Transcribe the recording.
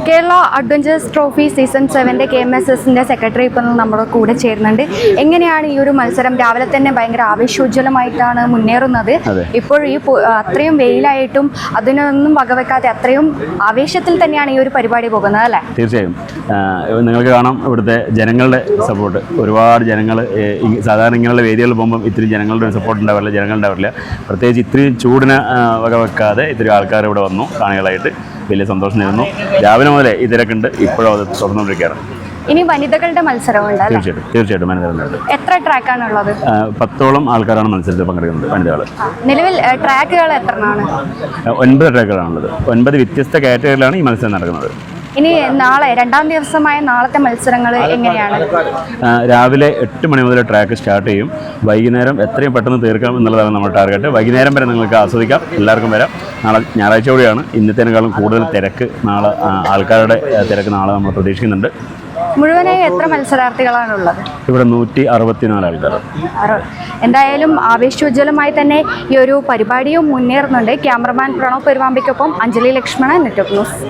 Kerala adventures trophy season 7 KMSSന്റെ secretary ഇപ്പം നമ്മുടെ കൂടെ ചേരുന്നുണ്ട്. എങ്ങനെയാണ് ഈ ഒരു മത്സരം? രാവിലെ തന്നെ ഭയങ്കര ആവേശോജ്വലമായിട്ടാണ് മുന്നേറുന്നത്. ഇപ്പോൾ ഈ അത്രയും വെയിലായിട്ടും അതിനൊന്നും വകവെക്കാതെ അത്രയും ആവേശത്തിൽ തന്നെയാണ് ഈ ഒരു പരിപാടി പോകുന്നത് അല്ലേ? തീർച്ചയായും നിങ്ങൾക്ക് കാണാം ഇവിടുത്തെ ജനങ്ങളുടെ സപ്പോർട്ട്. ഒരുപാട് ജനങ്ങൾ സാധാരണ ഇങ്ങനെയുള്ള വേദികളിൽ പോകുമ്പം ഇത്രയും ജനങ്ങളുടെ സപ്പോർട്ട് ഉണ്ടാവില്ല, ജനങ്ങളുണ്ടാവില്ല. പ്രത്യേകിച്ച് ഇത്രയും ചൂടിന് വകവെക്കാതെ ഇത്രയും ആൾക്കാർ ഇവിടെ വന്നു കാണികളായിട്ട്. വലിയ സന്തോഷം നേരുന്നു. രാവിലെ മുതലേ ഈ തിരക്കുണ്ട്, ഇപ്പോഴും അത് തുറന്നുകൊണ്ടിരിക്കുകയാണ്. ഇനി വനിതകളുടെ മത്സരമുണ്ട്. തീർച്ചയായിട്ടും വനിതകളുണ്ട്. എത്ര ട്രാക്കാണുള്ളത്? 10ഓളം ആൾക്കാരാണ് മത്സരത്തിൽ പങ്കെടുക്കുന്നത് വനിതകൾ. നിലവിൽ ട്രാക്കുകൾ എത്രയാണ്? 9 ട്രാക്കുകളാണുള്ളത്. 9 വ്യത്യസ്ത കാറ്റഗറിയിലാണ് ഈ മത്സരം നടക്കുന്നത്. ഇനി നാളെ രണ്ടാം ദിവസമായ നാളത്തെ മത്സരങ്ങൾ എങ്ങനെയാണ്? രാവിലെ 8 മണി മുതൽ ട്രാക്ക് സ്റ്റാർട്ട് ചെയ്യും. വൈകുന്നേരം എത്രയും പെട്ടെന്ന് തീർക്കാം എന്നുള്ളതാണ് നമ്മുടെ ടാർഗറ്റ്. വൈകുന്നേരം വരെ നിങ്ങൾക്ക് ആസ്വദിക്കാം, എല്ലാവർക്കും വരാം. നാളെ ഞായറാഴ്ച കൂടിയാണ്. ഇന്നത്തേക്കാളും കൂടുതൽ തിരക്ക് നാളെ, ആൾക്കാരുടെ തിരക്ക് നാളെ നമ്മൾ പ്രതീക്ഷിക്കുന്നുണ്ട്. മുഴുവനായി എത്ര മത്സരാർത്ഥികളാണുള്ളത്? ഇവിടെ 164 ആൾക്കാർ. എന്തായാലും ആവേശോജ്വലമായി തന്നെ ഈ ഒരു പരിപാടിയും മുന്നേറുന്നുണ്ട്. ക്യാമറമാൻ പ്രണവ് പെരുവാമ്പിക്കൊപ്പം അഞ്ജലി ലക്ഷ്മണൻ, നെറ്റ്വർക്ക് ന്യൂസ്.